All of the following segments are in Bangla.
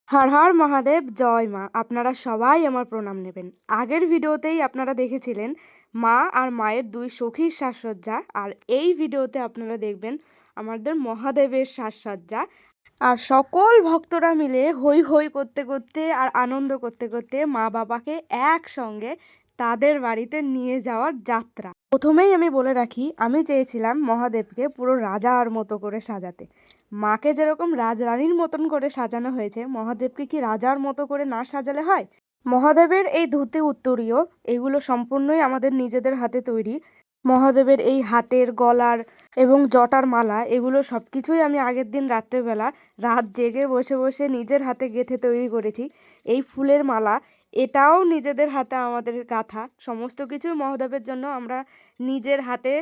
হর হর মহাদেব, জয় মা। আপনারা সবাই আমার প্রণাম নেবেন। আগের ভিডিওতেই আপনারা দেখেছিলেন মা আর মায়ের দুই সখীর সাজসজ্জা, আর এই ভিডিওতে আপনারা দেখবেন আমাদের মহাদেবের সাজসজ্জা। আর সকল ভক্তরা মিলে হৈ হৈ করতে করতে আর আনন্দ করতে করতে মা বাবাকে একসঙ্গে তাদের বাড়িতে নিয়ে যাওয়ার যাত্রা। প্রথমেই আমি বলে রাখি, আমি চেয়েছিলাম মহাদেবকে পুরো রাজার মতো করে সাজাতে। মাকে যেরকম রাজরানীর মতন করে সাজানো হয়েছে, মহাদেবকে কি রাজার মতো করে না সাজালে হয়? মহাদেবের এই ধুতি উত্তরীয় এগুলো সম্পূর্ণই আমাদের নিজেদের হাতে তৈরি। মহাদেবের এই হাতের, গলার এবং জটার মালা এগুলো সব কিছুই আমি আগের দিন রাত্রেবেলা রাত জেগে বসে বসে নিজের হাতে গেঁথে তৈরি করেছি। এই ফুলের মালা এটাও নিজেদের হাতে আমাদের গাঁথা। সমস্ত কিছুই মহাদেবের জন্য আমরা নিজের হাতে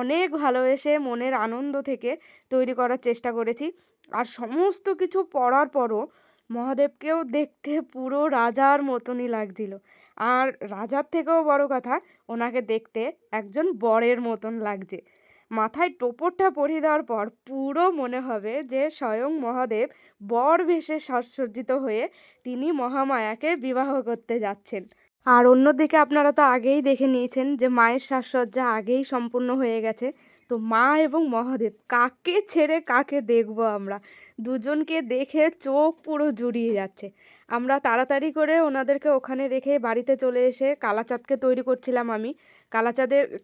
অনেক ভালোবেসে মনের আনন্দ থেকে তৈরি করার চেষ্টা করেছি। আর সমস্ত কিছু পরার পরও মহাদেবকেও দেখতে পুরো রাজার মতনই লাগছিল। আর রাজার থেকেও বড় কথা, ওনাকে দেখতে একজন বরের মতন লাগছে। মাথায় টোপরটা পরিয়ে দেওয়ার পর পুরো মনে হবে যে স্বয়ং মহাদেব বর বেশে সাজসজ্জিত হয়ে তিনি মহামায়াকে বিবাহ করতে যাচ্ছেন। আর অন্যদিকে আপনারা তো আগেই দেখে নিয়েছেন যে মায়ের সাজসজ্জা আগেই সম্পূর্ণ হয়ে গেছে। তো মা এবং মহাদেব কাকে ছেড়ে কাকে দেখব আমরা? দুজনকে দেখে চোখ পুরো জুড়িয়ে যাচ্ছে। আমরা তাড়াতাড়ি করে ওনাদেরকে ওখানে রেখে বাড়িতে চলে এসে কালাচাঁদকে তৈরি করছিলাম আমি।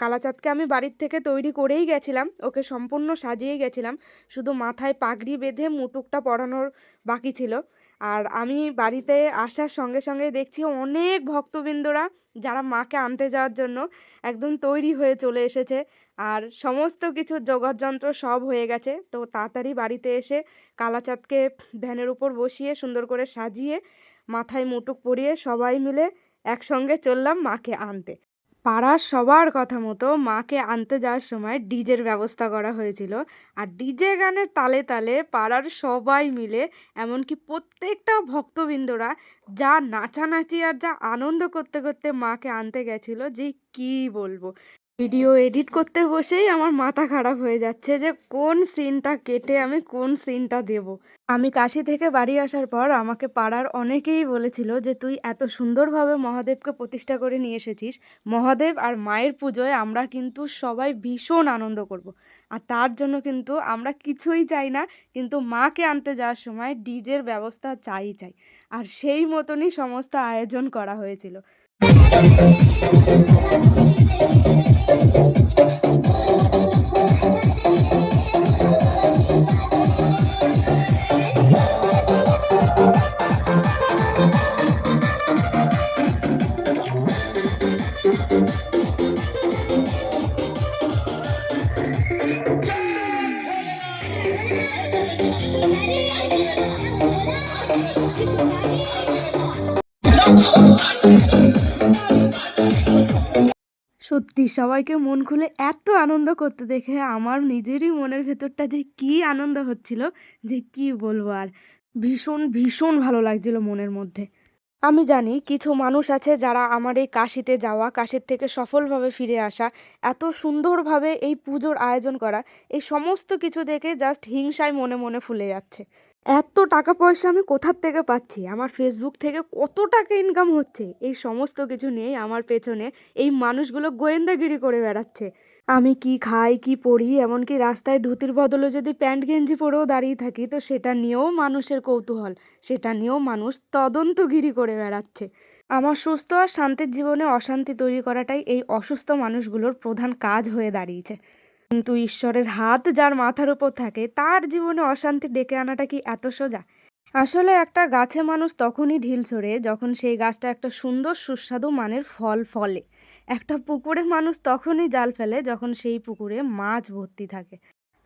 কালাচাঁদকে আমি বাড়ির থেকে তৈরি করেই গেছিলাম, ওকে সম্পূর্ণ সাজিয়েই গেছিলাম। শুধু মাথায় পাগড়ি বেঁধে মুটুকটা পরানোর বাকি ছিল। আর আমি বাড়িতে আসার সঙ্গে সঙ্গে দেখছি অনেক ভক্তবৃন্দরা যারা মাকে আনতে যাওয়ার জন্য একদম তৈরি হয়ে চলে এসেছে। আর সমস্ত কিছু যোগাড়যন্ত্র সব হয়ে গেছে। তো তাড়াতাড়ি বাড়িতে এসে কালাচাঁদকে ভ্যানের উপর বসিয়ে সুন্দর করে সাজিয়ে মাথায় মুটুক পরিয়ে সবাই মিলে একসঙ্গে চললাম মাকে আনতে। পাড়ার সবার কথা মতো মাকে আনতে যাওয়ার সময় ডিজের ব্যবস্থা করা হয়েছিল। আর ডিজে গানের তালে তালে পাড়ার সবাই মিলে, এমনকি প্রত্যেকটা ভক্তবৃন্দরা যা নাচানাচি আর যা আনন্দ করতে করতে মাকে আনতে গেছিল, যে কি বলবো। ভিডিও এডিট করতে বসেই আমার মাথা খারাপ হয়ে যাচ্ছে যে কোন সিনটা কেটে আমি কোন সিনটা দেব। আমি কাশি থেকে বাড়ি আসার পর আমাকে পাড়ার অনেকেই বলেছিল যে তুই এত সুন্দরভাবে মহাদেবকে প্রতিষ্ঠা করে নিয়ে এসেছিস, মহাদেব আর মায়ের পুজোয় আমরা কিন্তু সবাই ভীষণ আনন্দ করব। আর তার জন্য কিন্তু আমরা কিছুই চাই না, কিন্তু মাকে আনতে যাওয়ার সময় ডিজের ব্যবস্থা চাই চাই। আর সেই মতনই সমস্ত আয়োজন করা হয়েছিল। সত্যি সবাইকে মন খুলে এত আনন্দ করতে দেখে আমার নিজেরই মনের ভেতরটা যে কি আনন্দ হচ্ছিল, যে কি বলবো আর। ভীষণ ভীষণ ভালো লাগছিল মনের মধ্যে। আমি জানি কিছু মানুষ আছে যারা আমার এই কাশিতে যাওয়া, কাশির থেকে সফলভাবে ফিরে আসা, এত সুন্দরভাবে এই পুজোর আয়োজন করা, এই সমস্ত কিছু দেখে জাস্ট হিংসায় মনে মনে ফুলে যাচ্ছে। এত টাকা পয়সা আমি কোথার থেকে পাচ্ছি, আমার ফেসবুক থেকে কত টাকা ইনকাম হচ্ছে, এই সমস্ত কিছু নিয়েই আমার পেছনে এই মানুষগুলো গোয়েন্দাগিরি করে বেড়াচ্ছে। আমি কি খাই, কি পরি, এমনকি রাস্তায় ধুতির বদলে যদি প্যান্ট গেঞ্জি পরেও দাঁড়িয়ে থাকি, তো সেটা নিয়েও মানুষের কৌতূহল, সেটা নিয়েও মানুষ তদন্তগিরি করে বেড়াচ্ছে। আমার সুস্থ আর শান্তির জীবনে অশান্তি তৈরি করাটাই এই অসুস্থ মানুষগুলোর প্রধান কাজ হয়ে দাঁড়িয়েছে। কিন্তু ঈশ্বরের হাত যার মাথার উপর থাকে, তার জীবনে অশান্তি ডেকে আনাটা কি এত সোজা? আসলে একটা গাছে মানুষ তখনই ঢিল ছোড়ে যখন সেই গাছটা একটা সুন্দর সুস্বাদু মানের ফল ফলে। একটা পুকুরে মানুষ তখনই জাল ফেলে যখন সেই পুকুরে মাছ ভর্তি থাকে।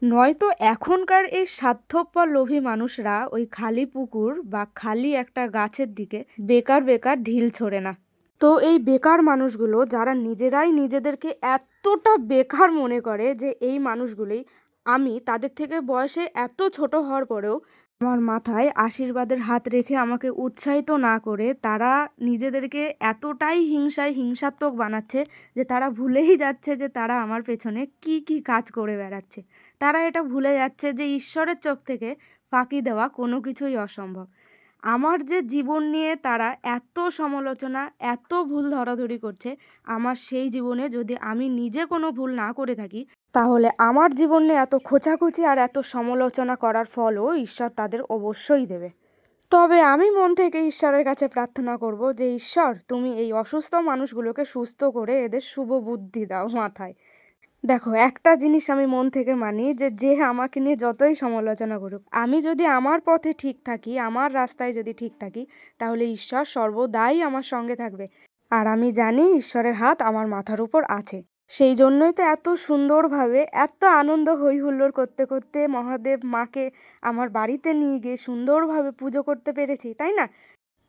নয়তো এখনকার এই স্বার্থপর লোভী মানুষরা ওই খালি পুকুর বা খালি একটা গাছের দিকে বেকার বেকার ঢিল ছোড়ে না। তো এই বেকার মানুষগুলো যারা নিজেরাই নিজেদেরকে এতটা বেকার মনে করে, যে এই মানুষগুলোই, আমি তাদের থেকে বয়সে এত ছোট হওয়ার পরেও আমার মাথায় আশীর্বাদের হাত রেখে আমাকে উৎসাহিত না করে তারা নিজেদেরকে এতটাই হিংসাত্মক বানাচ্ছে যে তারা ভুলেই যাচ্ছে যে তারা আমার পেছনে কি কি কাজ করে বেড়াচ্ছে। তারা এটা ভুলে যাচ্ছে যে ঈশ্বরের চোখ থেকে ফাঁকি দেওয়া কোনো কিছুই অসম্ভব। আমার যে জীবন নিয়ে তারা এত সমালোচনা, এত ভুল ধরাধরি করছে, আমার সেই জীবনে যদি আমি নিজে কোনো ভুল না করে থাকি, তাহলে আমার জীবনে এত খোঁচাখুচি আর এত সমালোচনা করার ফলও ঈশ্বর তাদের অবশ্যই দেবে। তবে আমি মন থেকে ঈশ্বরের কাছে প্রার্থনা করব যে, ঈশ্বর তুমি এই অসুস্থ মানুষগুলোকে সুস্থ করে এদের শুভ বুদ্ধি দাও মাথায়। দেখো, একটা জিনিস আমি মন থেকে মানি যে, যে আমাকে নিয়ে যতই সমালোচনা করুক, আমি যদি আমার পথে ঠিক থাকি, আমার রাস্তায় যদি ঠিক থাকি, তাহলে ঈশ্বর সর্বদাই আমার সঙ্গে থাকবে। আর আমি জানি ঈশ্বরের হাত আমার মাথার উপর আছে। সেই জন্যই তো এত সুন্দরভাবে, এত আনন্দ হই হুল্লোড় করতে করতে মহাদেব মাকে আমার বাড়িতে নিয়ে গিয়ে সুন্দরভাবে পুজো করতে পেরেছি, তাই না?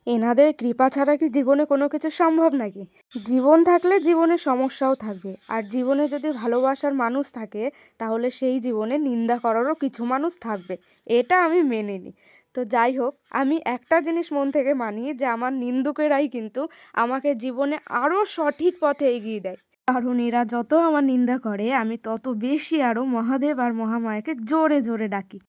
এনাদের কৃপা ছাড়া কি জীবনে কোনো কিছু সম্ভব নাকি? জীবন থাকলে জীবনে সমস্যাও থাকবে, আর জীবনে যদি ভালোবাসার মানুষ থাকে, তাহলে সেই জীবনে নিন্দা করারও কিছু মানুষ থাকবে। এটা আমি মেনে নিই। তো যাই হোক, আমি একটা জিনিস মন থেকে মানি যে, আমার নিন্দুকেরাই কিন্তু আমাকে জীবনে আরও সঠিক পথে এগিয়ে দেয়। কারণ এরা যত আমার নিন্দা করে, আমি তত বেশি আরও মহাদেব আর মহামায়াকে জোরে জোরে ডাকি।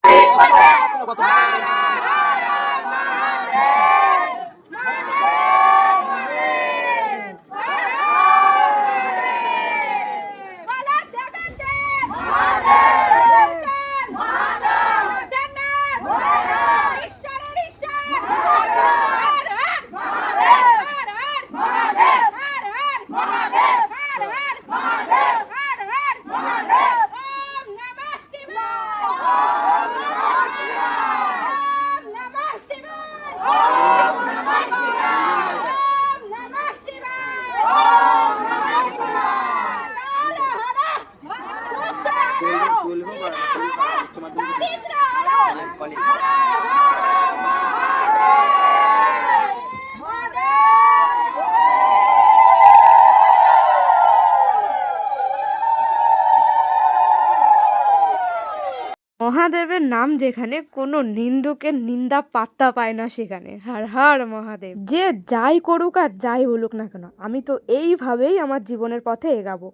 মহাদেবের নাম যেখানে, কোনো নিন্দুকের নিন্দা পাত্তা পায় না সেখানে। হর হর মহাদেব। যে যাই করুক আর যাই বলুক না কেন, আমি তো এইভাবেই আমার জীবনের পথে এগাবো।